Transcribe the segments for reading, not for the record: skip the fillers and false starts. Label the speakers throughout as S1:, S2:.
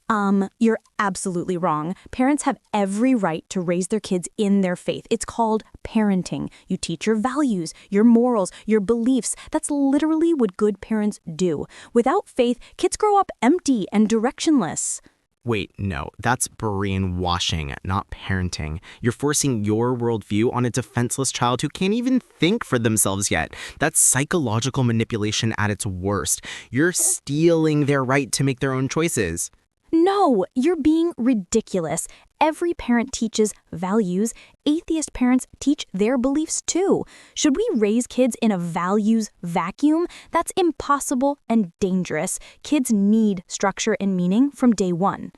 S1: You're absolutely wrong. Parents have every right to raise their kids in their faith. It's called parenting. You teach your values, your morals, your beliefs. That's literally what good parents do. Without faith, kids grow up empty and directionless.
S2: Wait, no, that's brainwashing, not parenting. You're forcing your worldview on a defenseless child who can't even think for themselves yet. That's psychological manipulation at its worst. You're stealing their right to make their own choices.
S1: No, you're being ridiculous. Every parent teaches values. Atheist parents teach their beliefs too. Should we raise kids in a values vacuum? That's impossible and dangerous. Kids need structure and meaning from day one.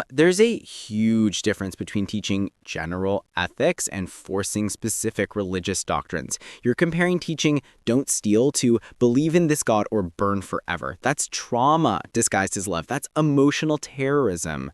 S3: There's a huge difference between teaching general ethics and forcing specific religious doctrines. You're comparing teaching don't steal to believe in this God or burn forever. That's trauma disguised as love. That's emotional terrorism.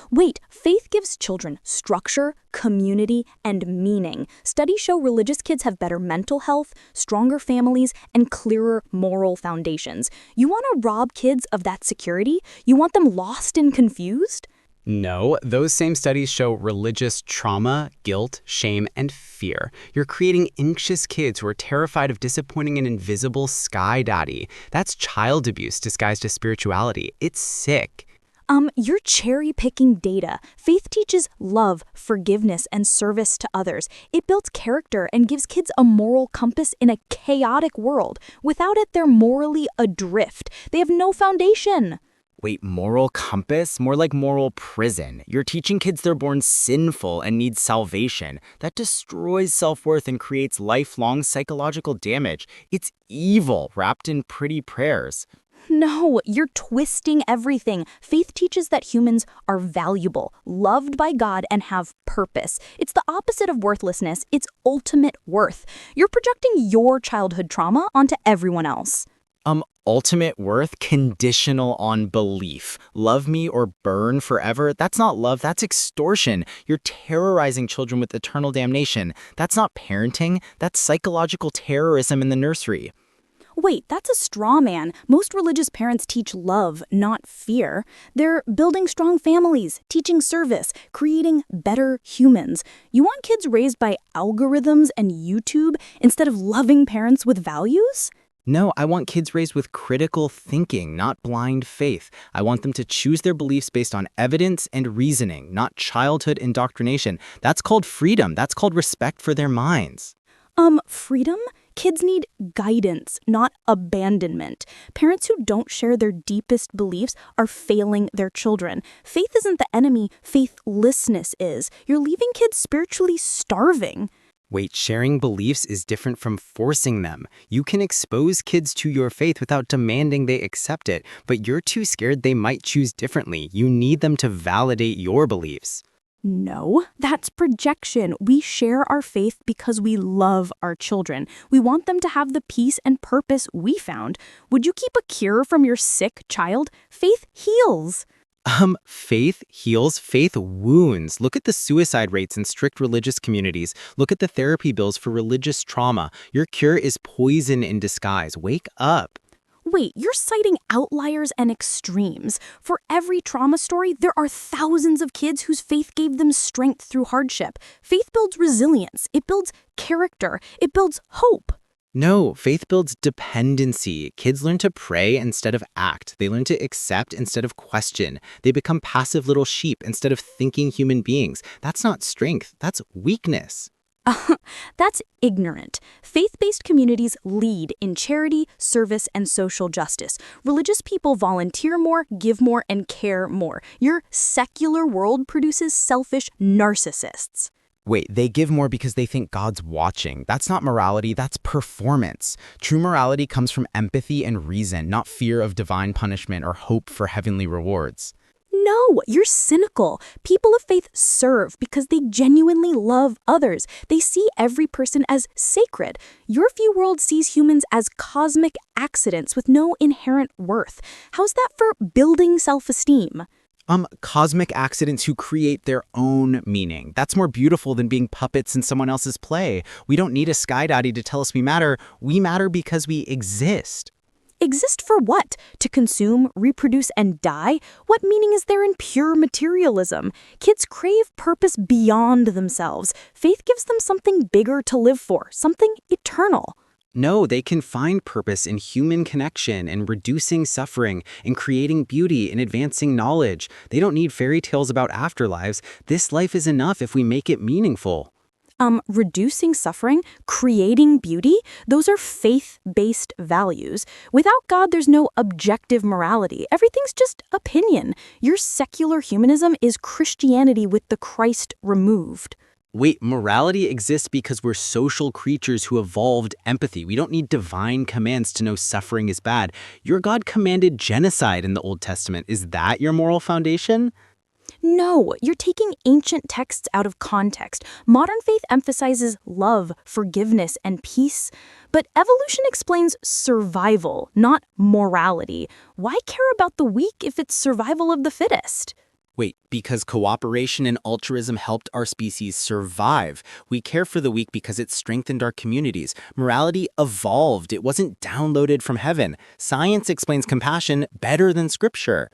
S1: Wait, faith gives children structure, community, and meaning. Studies show religious kids have better mental health, stronger families, and clearer moral foundations. You want to rob kids of that security? You want them lost and confused?
S4: No, those same studies show religious trauma, guilt, shame, and fear. You're creating anxious kids who are terrified of disappointing an invisible sky daddy. That's child abuse disguised as spirituality. It's sick.
S1: You're cherry-picking data. Faith teaches love, forgiveness, and service to others. It builds character and gives kids a moral compass in a chaotic world. Without it, they're morally adrift. They have no foundation.
S3: Wait, moral compass? More like moral prison. You're teaching kids they're born sinful and need salvation. That destroys self-worth and creates lifelong psychological damage. It's evil wrapped in pretty prayers.
S1: No, you're twisting everything. Faith teaches that humans are valuable, loved by God, and have purpose. It's the opposite of worthlessness. It's ultimate worth. You're projecting your childhood trauma onto everyone else.
S3: Ultimate worth conditional on belief. Love me or burn forever. That's not love, that's extortion. You're terrorizing children with eternal damnation. That's not parenting, that's psychological terrorism in the nursery.
S1: Wait, that's a straw man. Most religious parents teach love, not fear. They're building strong families, teaching service, creating better humans. You want kids raised by algorithms and YouTube instead of loving parents with values?
S3: No, I want kids raised with critical thinking, not blind faith. I want them to choose their beliefs based on evidence and reasoning, not childhood indoctrination. That's called freedom. That's called respect for their minds.
S1: Freedom? Kids need guidance, not abandonment. Parents who don't share their deepest beliefs are failing their children. Faith isn't the enemy, faithlessness is. You're leaving kids spiritually starving.
S2: Wait, sharing beliefs is different from forcing them. You can expose kids to your faith without demanding they accept it, but you're too scared they might choose differently. You need them to validate your beliefs.
S1: No, that's projection. We share our faith because we love our children. We want them to have the peace and purpose we found. Would you keep a cure from your sick child? Faith heals.
S2: Faith heals, faith wounds. Look at the suicide rates in strict religious communities. Look at the therapy bills for religious trauma. Your cure is poison in disguise. Wake up.
S1: Wait, you're citing outliers and extremes. For every trauma story, there are thousands of kids whose faith gave them strength through hardship. Faith builds resilience. It builds character. It builds hope.
S2: No, faith builds dependency. Kids learn to pray instead of act. They learn to accept instead of question. They become passive little sheep instead of thinking human beings. That's not strength, that's weakness.
S1: That's ignorant. Faith-based communities lead in charity, service, and social justice. Religious people volunteer more, give more, and care more. Your secular world produces selfish narcissists.
S3: Wait, they give more because they think God's watching. That's not morality, that's performance. True morality comes from empathy and reason, not fear of divine punishment or hope for heavenly rewards.
S1: No, you're cynical. People of faith serve because they genuinely love others. They see every person as sacred. Your view world sees humans as cosmic accidents with no inherent worth. How's that for building self-esteem?
S3: Cosmic accidents who create their own meaning. That's more beautiful than being puppets in someone else's play. We don't need a sky daddy to tell us we matter. We matter because we exist.
S1: Exist for what? To consume, reproduce, and die? What meaning is there in pure materialism? Kids crave purpose beyond themselves. Faith gives them something bigger to live for, something eternal.
S4: No, they can find purpose in human connection and reducing suffering and creating beauty and advancing knowledge. They don't need fairy tales about afterlives. This life is enough if we make it meaningful.
S1: Reducing suffering, creating beauty, those are faith-based values. Without God, there's no objective morality. Everything's just opinion. Your secular humanism is Christianity with the Christ removed.
S4: Wait, morality exists because we're social creatures who evolved empathy. We don't need divine commands to know suffering is bad. Your God commanded genocide in the Old Testament. Is that your moral foundation?
S1: No, you're taking ancient texts out of context. Modern faith emphasizes love, forgiveness, and peace. But evolution explains survival, not morality. Why care about the weak if it's survival of the fittest?
S3: Wait, because cooperation and altruism helped our species survive. We care for the weak because it strengthened our communities. Morality evolved. It wasn't downloaded from heaven. Science explains compassion better than scripture.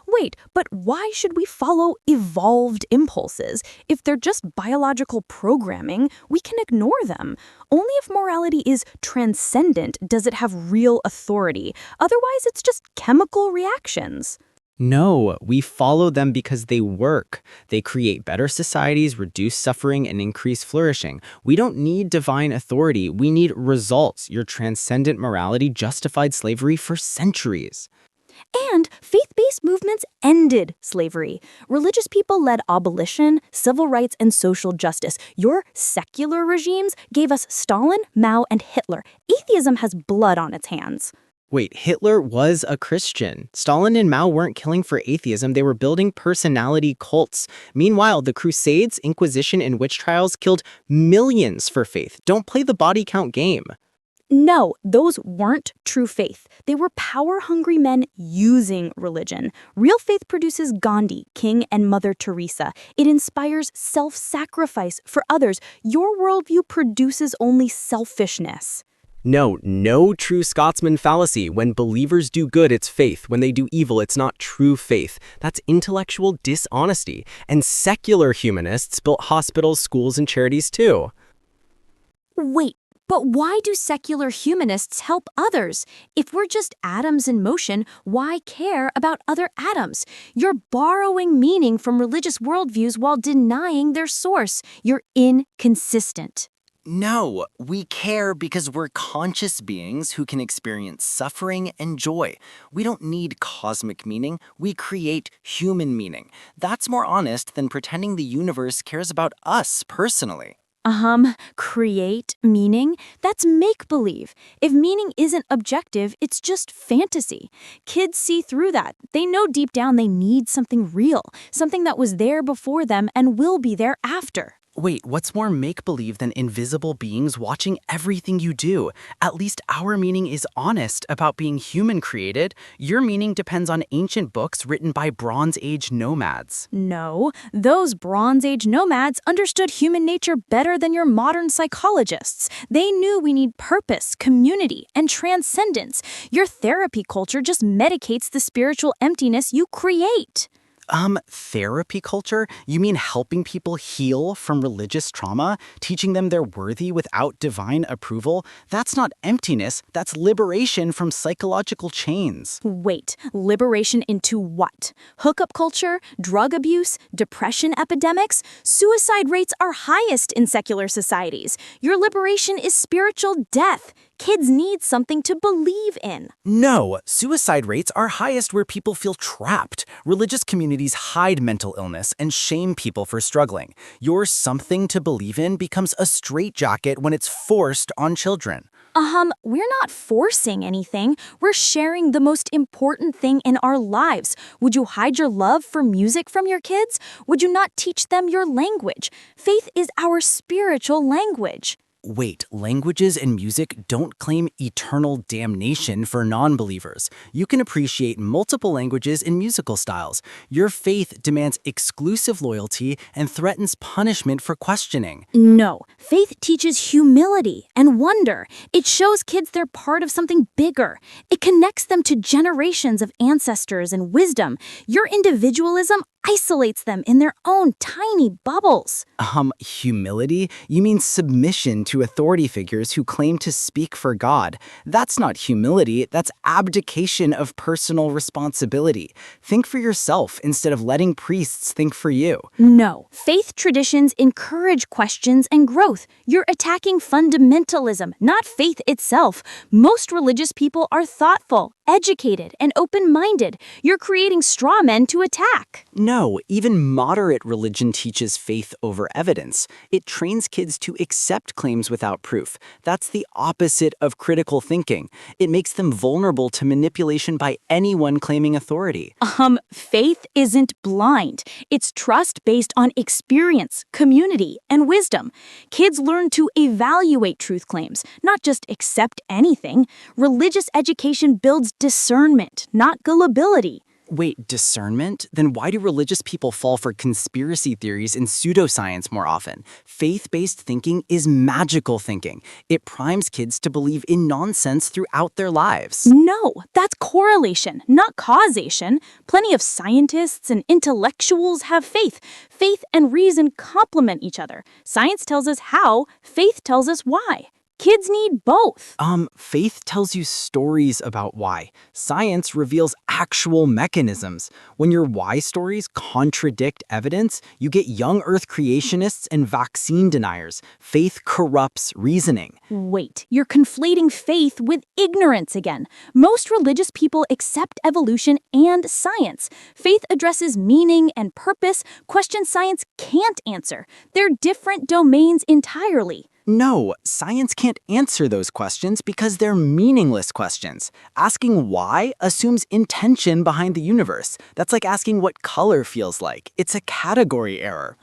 S1: Wait, but why should we follow evolved impulses? If they're just biological programming, we can ignore them. Only if morality is transcendent does it have real authority. Otherwise, it's just chemical reactions.
S3: No, we follow them because they work. They create better societies, reduce suffering, and increase flourishing. We don't need divine authority. We need results. Your transcendent morality justified slavery for centuries.
S1: And faith-based movements ended slavery. Religious people led abolition, civil rights, and social justice. Your secular regimes gave us Stalin, Mao, and Hitler. Atheism has blood on its hands.
S3: Wait, Hitler was a Christian. Stalin and Mao weren't killing for atheism, they were building personality cults. Meanwhile, the Crusades, Inquisition, and witch trials killed millions for faith. Don't play the body count game.
S1: No, those weren't true faith. They were power-hungry men using religion. Real faith produces Gandhi, King, and Mother Teresa. It inspires self-sacrifice for others. Your worldview produces only selfishness.
S4: No true Scotsman fallacy. When believers do good, it's faith. When they do evil, it's not true faith. That's intellectual dishonesty. And secular humanists built hospitals, schools, and charities too.
S1: Wait, but why do secular humanists help others? If we're just atoms in motion, why care about other atoms? You're borrowing meaning from religious worldviews while denying their source. You're inconsistent.
S3: No, we care because we're conscious beings who can experience suffering and joy. We don't need cosmic meaning, we create human meaning. That's more honest than pretending the universe cares about us personally.
S1: Create meaning? That's make-believe. If meaning isn't objective, it's just fantasy. Kids see through that. They know deep down they need something real, something that was there before them and will be there after.
S3: Wait, what's more make-believe than invisible beings watching everything you do? At least our meaning is honest about being human-created. Your meaning depends on ancient books written by Bronze Age nomads.
S1: No, those Bronze Age nomads understood human nature better than your modern psychologists. They knew we need purpose, community, and transcendence. Your therapy culture just medicates the spiritual emptiness you create.
S3: Therapy culture? You mean helping people heal from religious trauma? Teaching them they're worthy without divine approval? That's not emptiness, that's liberation from psychological chains.
S1: Wait, liberation into what? Hookup culture? Drug abuse? Depression epidemics? Suicide rates are highest in secular societies. Your liberation is spiritual death. Kids need something to believe in.
S3: No, suicide rates are highest where people feel trapped. Religious communities hide mental illness and shame people for struggling. Your something to believe in becomes a straitjacket when it's forced on children.
S1: We're not forcing anything. We're sharing the most important thing in our lives. Would you hide your love for music from your kids? Would you not teach them your language? Faith is our spiritual language.
S3: wait, languages and music don't claim eternal damnation for non-believers. You can appreciate multiple languages and musical styles. Your faith demands exclusive loyalty and threatens punishment for questioning.
S1: No, faith teaches humility and wonder. It shows kids they're part of something bigger. It connects them to generations of ancestors and wisdom. Your individualism isolates them in their own tiny bubbles.
S3: Humility? You mean submission to authority figures who claim to speak for God. That's not humility, that's abdication of personal responsibility. Think for yourself instead of letting priests think for you.
S1: No, faith traditions encourage questions and growth. You're attacking fundamentalism, not faith itself. Most religious people are thoughtful, educated, and open-minded. You're creating straw men to attack.
S3: No, even moderate religion teaches faith over evidence. It trains kids to accept claims without proof. That's the opposite of critical thinking. It makes them vulnerable to manipulation by anyone claiming authority.
S1: Faith isn't blind. It's trust based on experience, community, and wisdom. Kids learn to evaluate truth claims, not just accept anything. Religious education builds discernment, not gullibility.
S3: Wait, discernment? Then why do religious people fall for conspiracy theories and pseudoscience more often? Faith-based thinking is magical thinking. It primes kids to believe in nonsense throughout their lives.
S1: No, that's correlation, not causation. Plenty of scientists and intellectuals have faith. Faith and reason complement each other. Science tells us how, faith tells us why. Kids need both.
S3: Faith tells you stories about why. Science reveals actual mechanisms. When your why stories contradict evidence, you get young Earth creationists and vaccine deniers. Faith corrupts reasoning.
S1: Wait, you're conflating faith with ignorance again. Most religious people accept evolution and science. Faith addresses meaning and purpose, questions science can't answer. They're different domains entirely.
S3: No, science can't answer those questions because they're meaningless questions. Asking why assumes intention behind the universe. That's like asking what color feels like. It's a category error.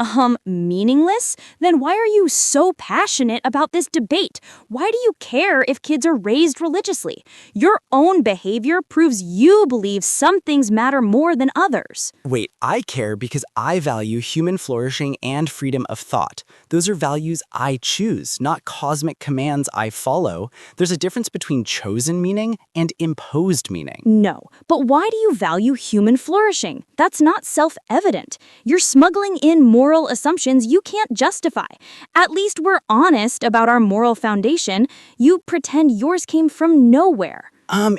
S1: Meaningless? Then why are you so passionate about this debate? Why do you care if kids are raised religiously? Your own behavior proves you believe some things matter more than others.
S3: Wait, I care because I value human flourishing and freedom of thought. Those are values I choose, not cosmic commands I follow. There's a difference between chosen meaning and imposed meaning.
S1: No, but why do you value human flourishing? That's not self-evident. You're smuggling in moral assumptions you can't justify. At least we're honest about our moral foundation. You pretend yours came from nowhere.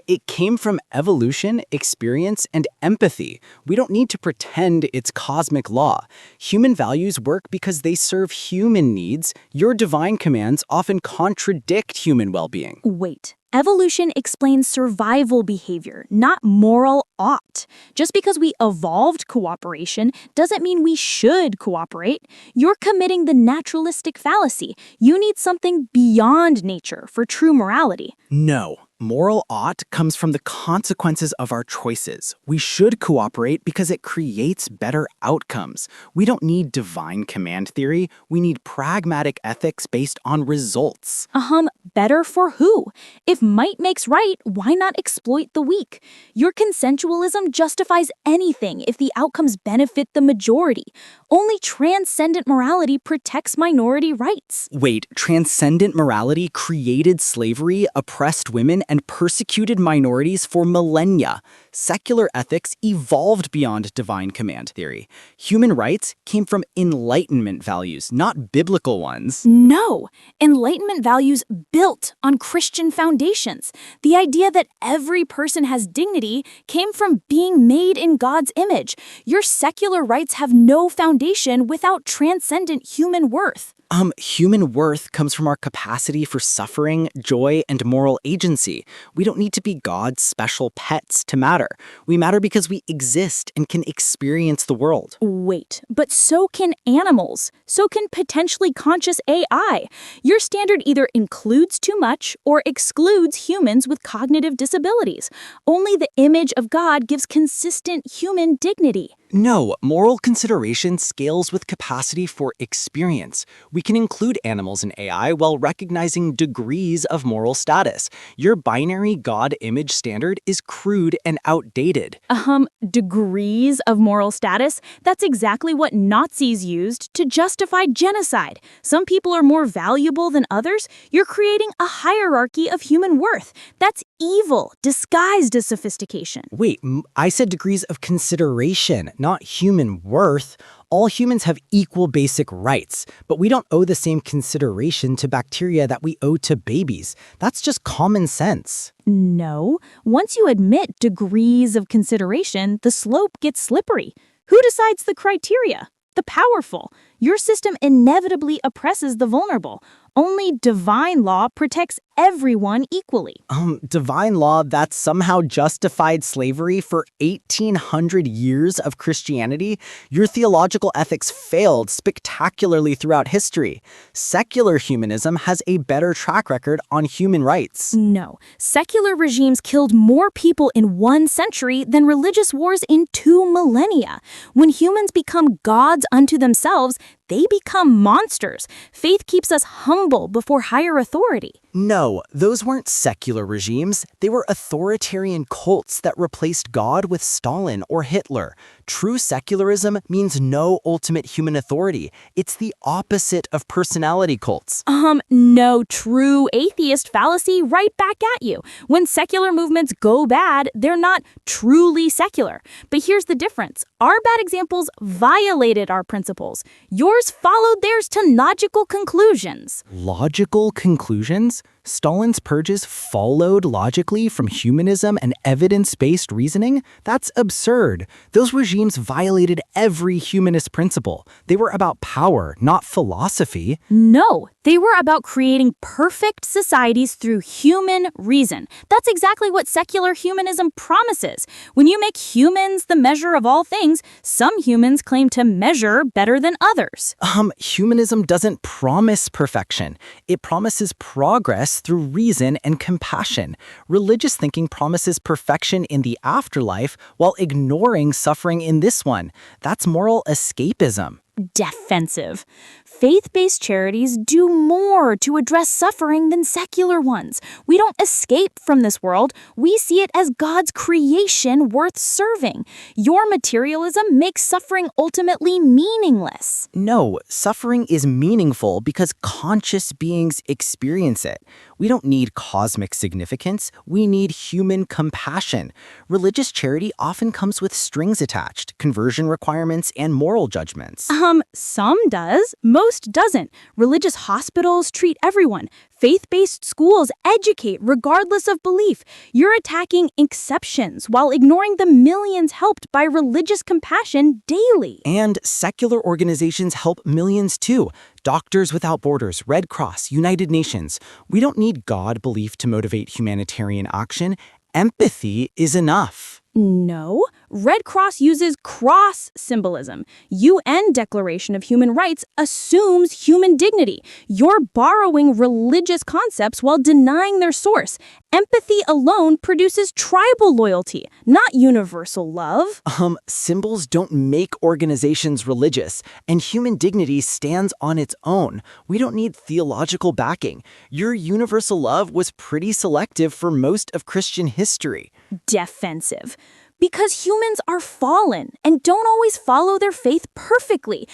S3: It came from evolution, experience, and empathy. We don't need to pretend it's cosmic law. Human values work because they serve human needs. Your divine commands often contradict human well-being.
S1: Wait. Evolution explains survival behavior, not moral ought. Just because we evolved cooperation doesn't mean we should cooperate. You're committing the naturalistic fallacy. You need something beyond nature for true morality.
S3: No. Moral ought comes from the consequences of our choices. We should cooperate because it creates better outcomes. We don't need divine command theory. We need pragmatic ethics based on results.
S1: Better for who? If might makes right, why not exploit the weak? Your consensualism justifies anything if the outcomes benefit the majority. Only transcendent morality protects minority rights.
S3: Wait, transcendent morality created slavery, oppressed women, and persecuted minorities for millennia. Secular ethics evolved beyond divine command theory. Human rights came from Enlightenment values, not biblical ones.
S1: No, Enlightenment values built on Christian foundations. The idea that every person has dignity came from being made in God's image. Your secular rights have no foundation without transcendent human worth.
S3: Human worth comes from our capacity for suffering, joy, and moral agency. We don't need to be God's special pets to matter. We matter because we exist and can experience the world.
S1: Wait, but so can animals. So can potentially conscious AI. Your standard either includes too much or excludes humans with cognitive disabilities. Only the image of God gives consistent human dignity.
S3: No, moral consideration scales with capacity for experience. We can include animals in AI while recognizing degrees of moral status. Your binary God image standard is crude and outdated.
S1: Degrees of moral status? That's exactly what Nazis used to justify genocide. Some people are more valuable than others. You're creating a hierarchy of human worth. That's evil, disguised as sophistication.
S3: Wait, I said degrees of consideration, not human worth. All humans have equal basic rights, but we don't owe the same consideration to bacteria that we owe to babies. That's just common sense.
S1: No. Once you admit degrees of consideration, the slope gets slippery. Who decides the criteria? The powerful. Your system inevitably oppresses the vulnerable. Only divine law protects everyone equally.
S3: Divine law that somehow justified slavery for 1,800 years of Christianity? Your theological ethics failed spectacularly throughout history. Secular humanism has a better track record on human rights.
S1: No. Secular regimes killed more people in 1 century than religious wars in 2 millennia. When humans become gods unto themselves, they become monsters. Faith keeps us humble before higher authority.
S3: No, those weren't secular regimes. They were authoritarian cults that replaced God with Stalin or Hitler. True secularism means no ultimate human authority. It's the opposite of personality cults.
S1: No, true atheist fallacy right back at you. When secular movements go bad, they're not truly secular. But here's the difference. Our bad examples violated our principles. Yours followed theirs to logical conclusions.
S3: Logical conclusions? Stalin's purges followed logically from humanism and evidence-based reasoning? That's absurd. Those regimes violated every humanist principle. They were about power, not philosophy.
S1: No, they were about creating perfect societies through human reason. That's exactly what secular humanism promises. When you make humans the measure of all things, some humans claim to measure better than others.
S3: Humanism doesn't promise perfection. It promises progress through reason and compassion. Religious thinking promises perfection in the afterlife while ignoring suffering in this one. That's moral escapism.
S1: Defensive. Faith-based charities do more to address suffering than secular ones. We don't escape from this world. We see it as God's creation worth serving. Your materialism makes suffering ultimately meaningless.
S3: No, suffering is meaningful because conscious beings experience it. We don't need cosmic significance. We need human compassion. Religious charity often comes with strings attached, conversion requirements, and moral judgments.
S1: Some does, most doesn't. Religious hospitals treat everyone. Faith-based schools educate regardless of belief. You're attacking exceptions while ignoring the millions helped by religious compassion daily.
S3: And secular organizations help millions too. Doctors Without Borders, Red Cross, United Nations. We don't need God belief to motivate humanitarian action. Empathy is enough.
S1: No, Red Cross uses cross symbolism. UN Declaration of Human Rights assumes human dignity. You're borrowing religious concepts while denying their source. Empathy alone produces tribal loyalty, not universal love.
S3: Symbols don't make organizations religious, and human dignity stands on its own. We don't need theological backing. Your universal love was pretty selective for most of Christian history.
S1: Defensive. Because humans are fallen and don't always follow their faith perfectly.